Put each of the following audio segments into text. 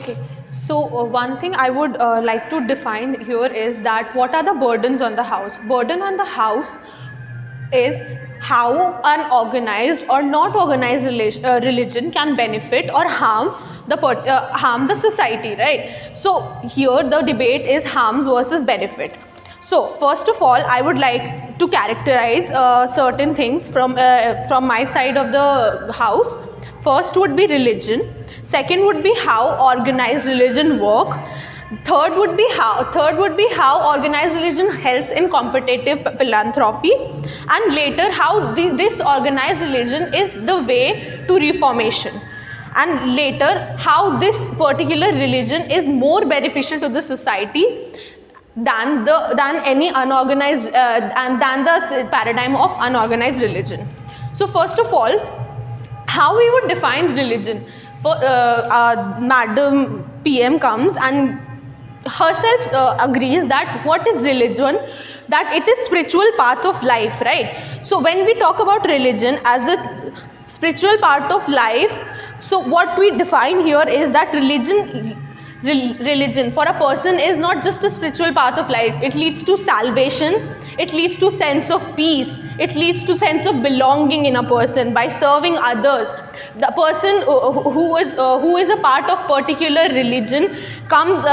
Okay, so one thing I would like to define here is that what are the burdens on the house? Burden on the house is how an organized or not organized religion can benefit or harm the society, right? So here the debate is harms versus benefit. So first of all, I would like to characterize certain things from my side of the house. First would be religion. Second would be how organized religion work. Third would be how organized religion helps in competitive philanthropy, and later how this organized religion is the way to reformation, and later how this particular religion is more beneficial to the society than any unorganized and than the paradigm of unorganized religion. So first of all, how we would define religion? For Madam PM comes and herself agrees that what is religion? That it is spiritual path of life, right? So when we talk about religion as a spiritual part of life, so what we define here is that religion for a person is not just a spiritual path of life. It leads to salvation, it leads to sense of peace, it leads to sense of belonging in a person by serving others. The person who is a part of particular religion comes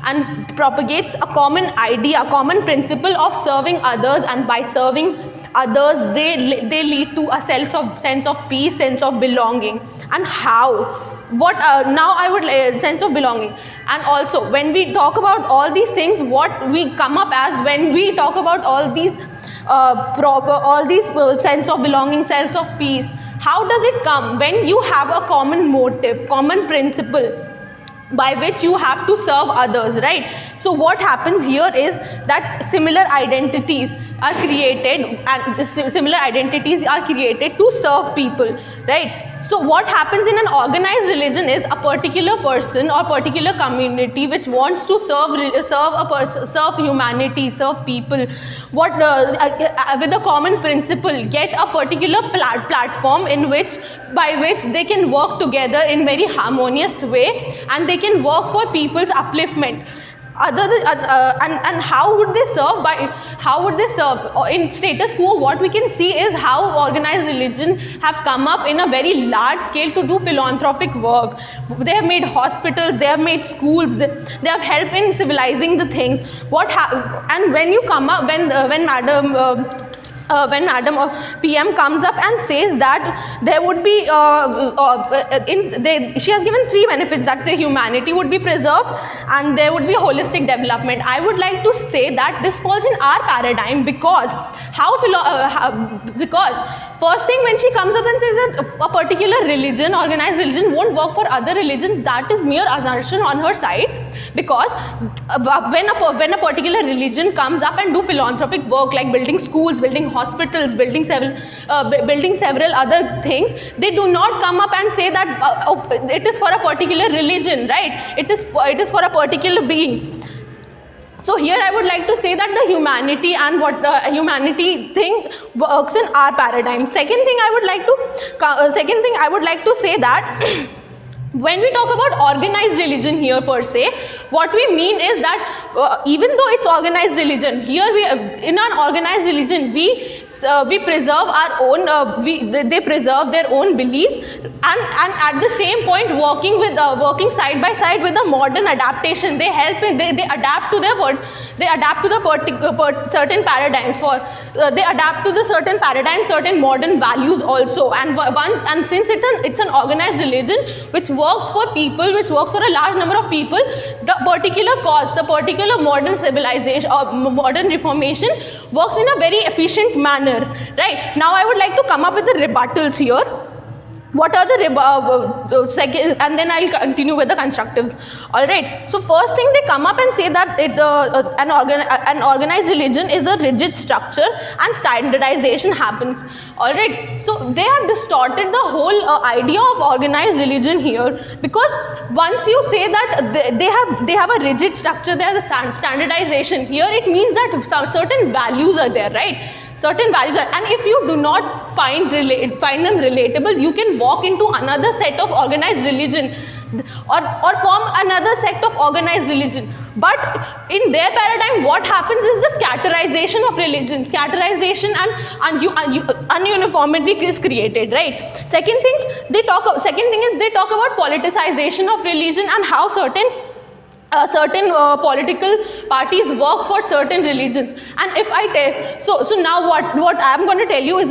and propagates a common idea, a common principle of serving others, and by serving others they lead to a sense of peace, sense of belonging. And how, what now I would sense of belonging. And also when we talk about all these things, what we come up as when we talk about all these sense of belonging, sense of peace, how does it come? When you have a common motive, common principle by which you have to serve others, right? So what happens here is that similar identities are created, and similar identities are created to serve people, right? So what happens in an organized religion is a particular person or particular community which wants to serve humanity, serve people, with a common principle, get a particular platform by which they can work together in very harmonious way, and they can work for people's upliftment. And how would they serve? In status quo, what we can see is how organized religion have come up in a very large scale to do philanthropic work. They have made hospitals, they have made schools, they have helped in civilizing the things. And when you come up, when Madam PM comes up and says that there would be, she has given 3 benefits, that the humanity would be preserved and there would be a holistic development. I would like to say that this falls in our paradigm because first thing, when she comes up and says that a particular religion, organized religion, won't work for other religions, that is mere assumption on her side. Because when a particular religion comes up and do philanthropic work like building schools, building hospitals, building several other things, they do not come up and say that it is for a particular religion, right? It is for a particular being. So here I would like to say that the humanity and what the humanity thing works in our paradigm. Second thing I would like to say that when we talk about organized religion here per se, what we mean is that even though it's organized religion, here in an organized religion we preserve our own, they preserve their own beliefs, and at the same point working side by side with the modern adaptation. They help in, they adapt to the certain paradigms, they adapt to the certain paradigms, certain modern values also. And since it's an organized religion which works for people, which works for a large number of people, the particular cause, the particular modern civilization or modern reformation works in a very efficient manner, right? Now I would like to come up with the rebuttals here. What are the second, and then I'll continue with the constructives. All right. So first thing, they come up and say that an organized religion is a rigid structure and standardization happens. All right. So they have distorted the whole idea of organized religion here, because once you say that they have a rigid structure, there is a standardization. Here it means that certain values are there, right? certain values are, and if you do not find them relatable, you can walk into another set of organized religion, or form another sect of organized religion. But in their paradigm, what happens is the scatterization of religion, scatterization and ununiformity is created, right? Second thing is they talk about politicization of religion and how certain political parties work for certain religions. And if I tell, so now what I am going to tell you is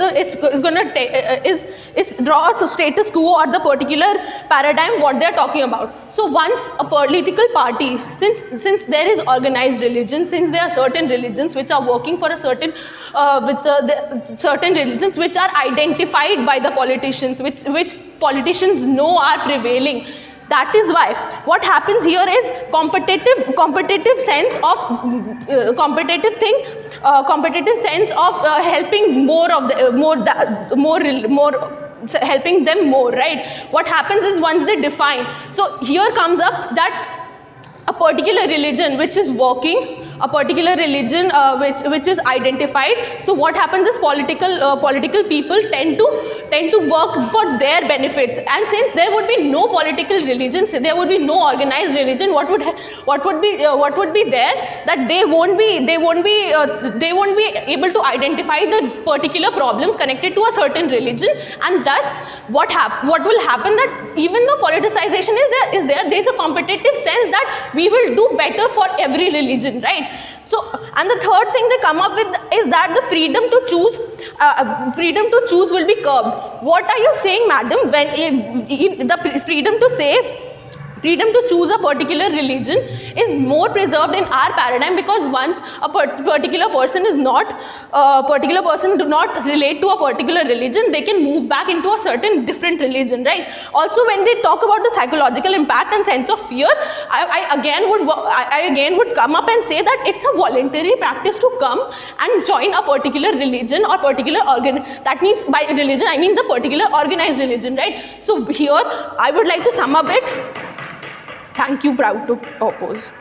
draw a status quo or the particular paradigm what they are talking about. So once a political party, since there is organized religion, since there are certain religions which are working for a certain certain religions which are identified by the politicians, which politicians know are prevailing. That is why what happens here is competitive sense of helping helping them more, right? What happens is once they define, so here comes up that a particular religion which is working, a particular religion which is identified. So what happens is political people tend to work for their benefits. And since there would be no political religion, there would be no organized religion, what would be there, that they won't be able to identify the particular problems connected to a certain religion. And thus what will happen, that even though politicization there's a competitive sense that we will do better for every religion, right? So, and the third thing they come up with is that the freedom to choose will be curbed. What are you saying, madam, when the freedom to choose a particular religion is more preserved in our paradigm, because once a particular person do not relate to a particular religion, they can move back into a certain different religion, right? Also, when they talk about the psychological impact and sense of fear, I again would come up and say that it's a voluntary practice to come and join a particular religion or particular organ. That means by religion I mean the particular organized religion, right? So here I would like to sum up it. Thank you, proud to oppose.